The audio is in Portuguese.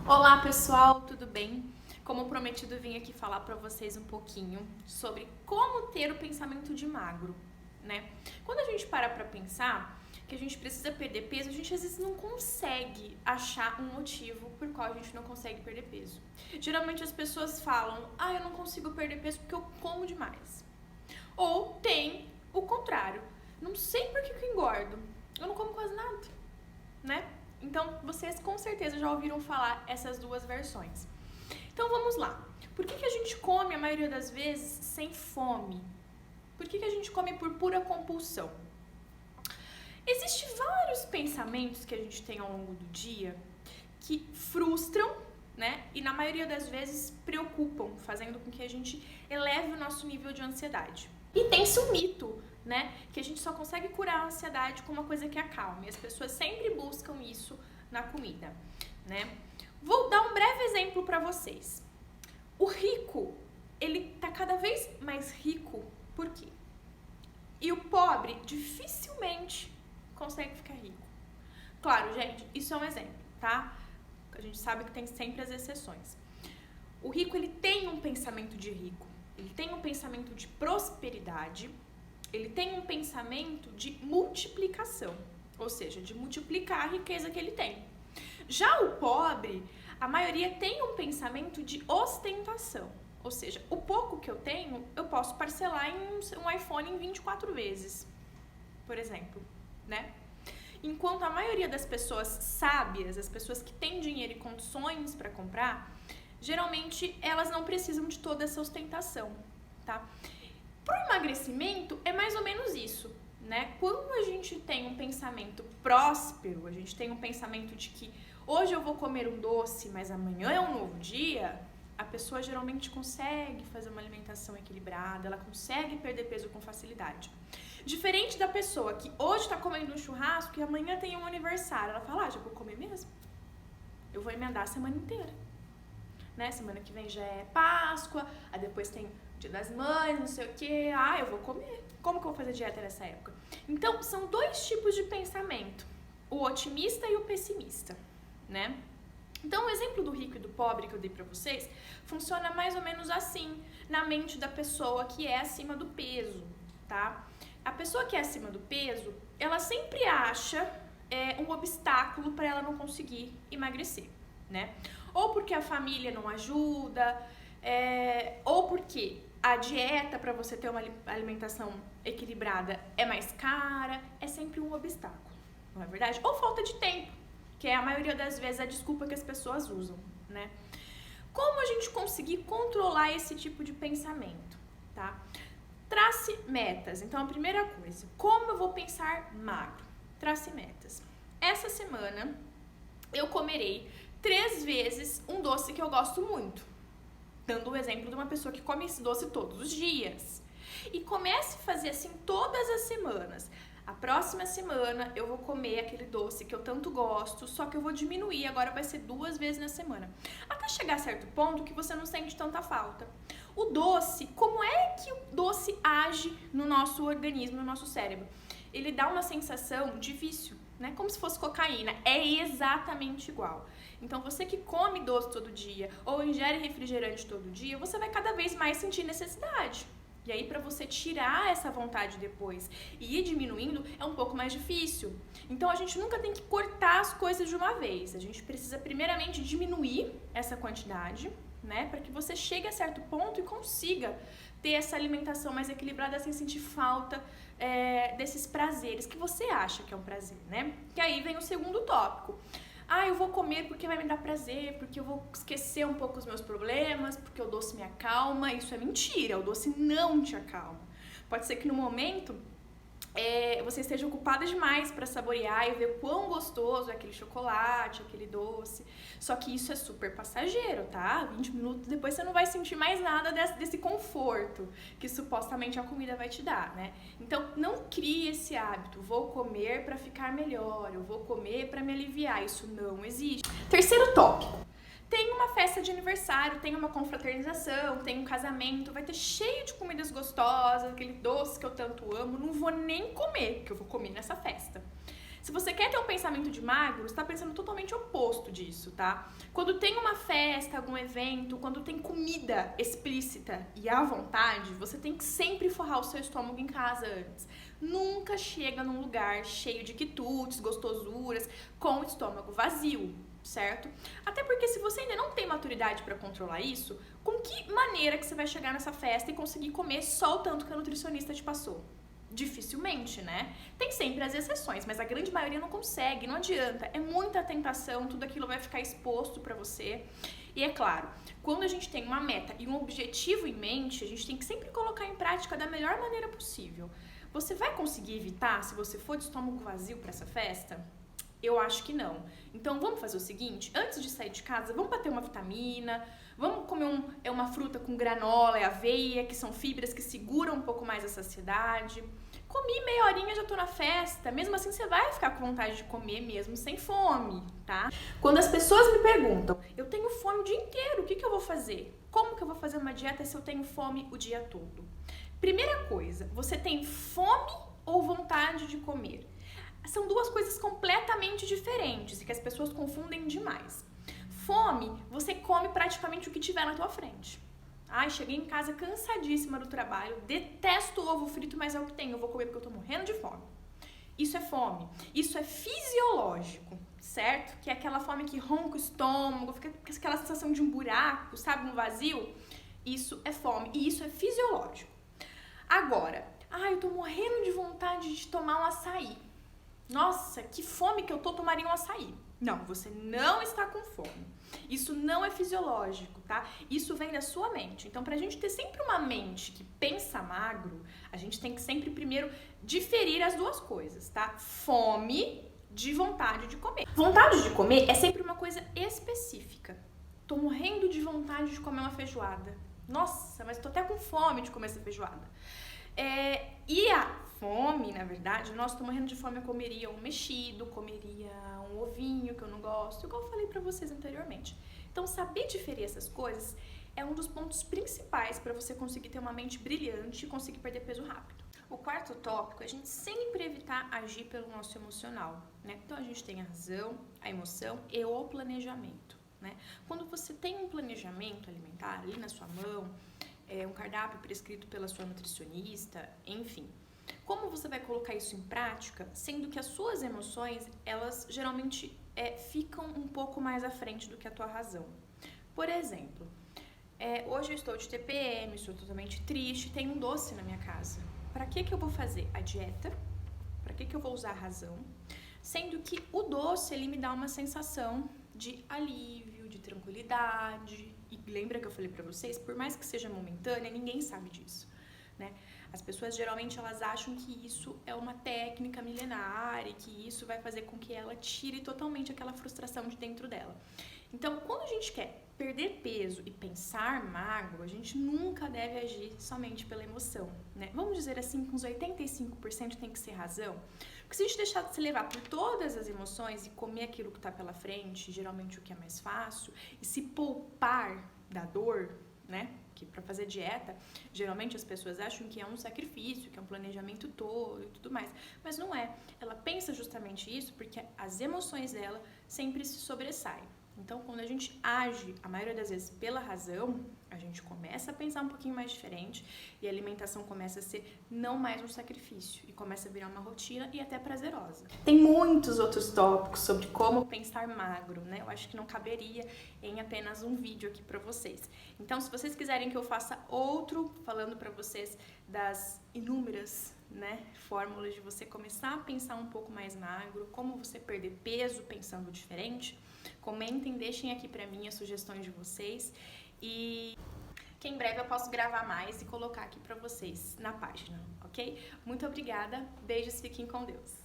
Olá pessoal, tudo bem? Como prometido, vim aqui falar para vocês um pouquinho sobre como ter o pensamento de magro, né? Quando a gente para pensar que a gente precisa perder peso, a gente às vezes não consegue achar um motivo por qual a gente não consegue perder peso. Geralmente as pessoas falam, eu não consigo perder peso porque eu como demais. Ou tem o contrário, não sei por que eu engordo, eu não como quase nada, né? Então, vocês com certeza já ouviram falar essas duas versões. Então, vamos lá. Por que a gente come, a maioria das vezes, sem fome? Por que a gente come por pura compulsão? Existem vários pensamentos que a gente tem ao longo do dia que frustram, né? E na maioria das vezes preocupam, fazendo com que a gente eleve o nosso nível de ansiedade. E tem-se um mito, né, que a gente só consegue curar a ansiedade com uma coisa que acalme. E as pessoas sempre buscam isso na comida, né? Vou dar um breve exemplo para vocês. O rico, ele tá cada vez mais rico, por quê? E o pobre dificilmente consegue ficar rico. Claro, gente, isso é um exemplo, tá? A gente sabe que tem sempre as exceções. O rico, ele tem um pensamento de rico. Ele tem um pensamento de prosperidade, ele tem um pensamento de multiplicação, ou seja, de multiplicar a riqueza que ele tem. Já o pobre, a maioria tem um pensamento de ostentação, ou seja, o pouco que eu tenho, eu posso parcelar em um iPhone em 24 vezes, por exemplo, né? Enquanto a maioria das pessoas sábias, as pessoas que têm dinheiro e condições para comprar, geralmente elas não precisam de toda essa ostentação, tá? Pro emagrecimento é mais ou menos isso, né? Quando a gente tem um pensamento próspero, a gente tem um pensamento de que hoje eu vou comer um doce, mas amanhã é um novo dia, a pessoa geralmente consegue fazer uma alimentação equilibrada, ela consegue perder peso com facilidade. Diferente da pessoa que hoje tá comendo um churrasco e amanhã tem um aniversário, ela fala, já vou comer mesmo? Eu vou emendar a semana inteira. Né? Semana que vem já é Páscoa, aí depois tem Dia das Mães, não sei o que, eu vou comer. Como que eu vou fazer dieta nessa época? Então, são dois tipos de pensamento, o otimista e o pessimista, né? Então, o exemplo do rico e do pobre que eu dei pra vocês funciona mais ou menos assim na mente da pessoa que é acima do peso, tá? A pessoa que é acima do peso, ela sempre acha um obstáculo para ela não conseguir emagrecer, né? Ou porque a família não ajuda, ou porque a dieta para você ter uma alimentação equilibrada é mais cara, é sempre um obstáculo, não é verdade? Ou falta de tempo, que é a maioria das vezes a desculpa que as pessoas usam, né? Como a gente conseguir controlar esse tipo de pensamento, tá? Trace metas. Então, a primeira coisa, como eu vou pensar magro? Trace metas. Essa semana, eu comerei 3 vezes um doce que eu gosto muito. Dando o exemplo de uma pessoa que come esse doce todos os dias. E comece a fazer assim todas as semanas. A próxima semana eu vou comer aquele doce que eu tanto gosto, só que eu vou diminuir, agora vai ser 2 vezes na semana. Até chegar a certo ponto que você não sente tanta falta. O doce, como é que o doce age no nosso organismo, no nosso cérebro? Ele dá uma sensação de vício, né? Como se fosse cocaína. É exatamente igual. Então, você que come doce todo dia ou ingere refrigerante todo dia, você vai cada vez mais sentir necessidade. E aí, para você tirar essa vontade depois e ir diminuindo, é um pouco mais difícil. Então, a gente nunca tem que cortar as coisas de uma vez. A gente precisa, primeiramente, diminuir essa quantidade, né? Para que você chegue a certo ponto e consiga ter essa alimentação mais equilibrada sem sentir falta desses prazeres que você acha que é um prazer, né? Que aí vem o segundo tópico. Eu vou comer porque vai me dar prazer, porque eu vou esquecer um pouco os meus problemas, porque o doce me acalma. Isso é mentira, o doce não te acalma. Pode ser que no momento você esteja ocupada demais para saborear e ver o quão gostoso é aquele chocolate, aquele doce. Só que isso é super passageiro, tá? 20 minutos depois você não vai sentir mais nada desse conforto que supostamente a comida vai te dar, né? Então, não crie esse hábito. Vou comer para ficar melhor, eu vou comer para me aliviar. Isso não existe. Terceiro tópico. Tem uma festa de aniversário, tem uma confraternização, tem um casamento, vai ter cheio de comidas gostosas, aquele doce que eu tanto amo, não vou nem comer, porque eu vou comer nessa festa. Se você quer ter um pensamento de magro, você está pensando totalmente oposto disso, tá? Quando tem uma festa, algum evento, quando tem comida explícita e à vontade, você tem que sempre forrar o seu estômago em casa antes. Nunca chega num lugar cheio de quitutes, gostosuras, com o estômago vazio, certo? Até porque se você ainda não tem maturidade para controlar isso, com que maneira que você vai chegar nessa festa e conseguir comer só o tanto que a nutricionista te passou? Dificilmente, né? Tem sempre as exceções, mas a grande maioria não consegue, não adianta. É muita tentação, tudo aquilo vai ficar exposto pra você. E é claro, quando a gente tem uma meta e um objetivo em mente, a gente tem que sempre colocar em prática da melhor maneira possível. Você vai conseguir evitar se você for de estômago vazio pra essa festa? Eu acho que não. Então vamos fazer o seguinte, antes de sair de casa, vamos bater uma vitamina, vamos comer uma fruta com granola e aveia, que são fibras que seguram um pouco mais a saciedade. Comi meia horinha, já tô na festa. Mesmo assim, você vai ficar com vontade de comer mesmo sem fome, tá? Quando as pessoas me perguntam, eu tenho fome o dia inteiro, o que eu vou fazer? Como que eu vou fazer uma dieta se eu tenho fome o dia todo? Primeira coisa, você tem fome ou vontade de comer? São duas coisas completamente diferentes e que as pessoas confundem demais. Fome, você come praticamente o que tiver na tua frente. Ai, cheguei em casa cansadíssima do trabalho, detesto ovo frito, mas é o que tem, eu vou comer porque eu tô morrendo de fome. Isso é fome, isso é fisiológico, certo? Que é aquela fome que ronca o estômago, fica aquela sensação de um buraco, sabe, um vazio. Isso é fome e isso é fisiológico. Agora, eu tô morrendo de vontade de tomar um açaí. Nossa, que fome que eu tô, tomaria um açaí. Não, você não está com fome. Isso não é fisiológico, tá? Isso vem da sua mente. Então, pra gente ter sempre uma mente que pensa magro, a gente tem que sempre primeiro diferir as duas coisas, tá? Fome de vontade de comer. Vontade de comer é sempre uma coisa específica. Tô morrendo de vontade de comer uma feijoada. Nossa, mas tô até com fome de comer essa feijoada. E a fome, na verdade, nossa, tô morrendo de fome, eu comeria um mexido, comeria um ovinho que eu não gosto, igual eu falei pra vocês anteriormente. Então, saber diferir essas coisas é um dos pontos principais para você conseguir ter uma mente brilhante e conseguir perder peso rápido. O quarto tópico é a gente sempre evitar agir pelo nosso emocional, né? Então, a gente tem a razão, a emoção e o planejamento, né? Quando você tem um planejamento alimentar ali na sua mão, um cardápio prescrito pela sua nutricionista, enfim. Como você vai colocar isso em prática, sendo que as suas emoções, elas geralmente ficam um pouco mais à frente do que a tua razão. Por exemplo, hoje eu estou de TPM, estou totalmente triste, tem um doce na minha casa. Para que eu vou fazer a dieta? Para que eu vou usar a razão? Sendo que o doce, ele me dá uma sensação de alívio, de tranquilidade. E lembra que eu falei pra vocês, por mais que seja momentânea, ninguém sabe disso, né? As pessoas geralmente elas acham que isso é uma técnica milenar e que isso vai fazer com que ela tire totalmente aquela frustração de dentro dela. Então, quando a gente quer perder peso e pensar magro, a gente nunca deve agir somente pela emoção, né? Vamos dizer assim, que uns 85% tem que ser razão. Porque se a gente deixar de se levar por todas as emoções e comer aquilo que está pela frente, geralmente o que é mais fácil, e se poupar da dor, né? Que para fazer dieta, geralmente as pessoas acham que é um sacrifício, que é um planejamento todo e tudo mais. Mas não é. Ela pensa justamente isso porque as emoções dela sempre se sobressaem. Então, quando a gente age, a maioria das vezes, pela razão, a gente começa a pensar um pouquinho mais diferente e a alimentação começa a ser não mais um sacrifício e começa a virar uma rotina e até prazerosa. Tem muitos outros tópicos sobre como pensar magro, né? Eu acho que não caberia em apenas um vídeo aqui pra vocês. Então, se vocês quiserem que eu faça outro falando pra vocês das inúmeras, né, fórmulas de você começar a pensar um pouco mais magro, como você perder peso pensando diferente, comentem, deixem aqui pra mim as sugestões de vocês e que em breve eu posso gravar mais e colocar aqui pra vocês na página, ok? Muito obrigada, beijos, fiquem com Deus!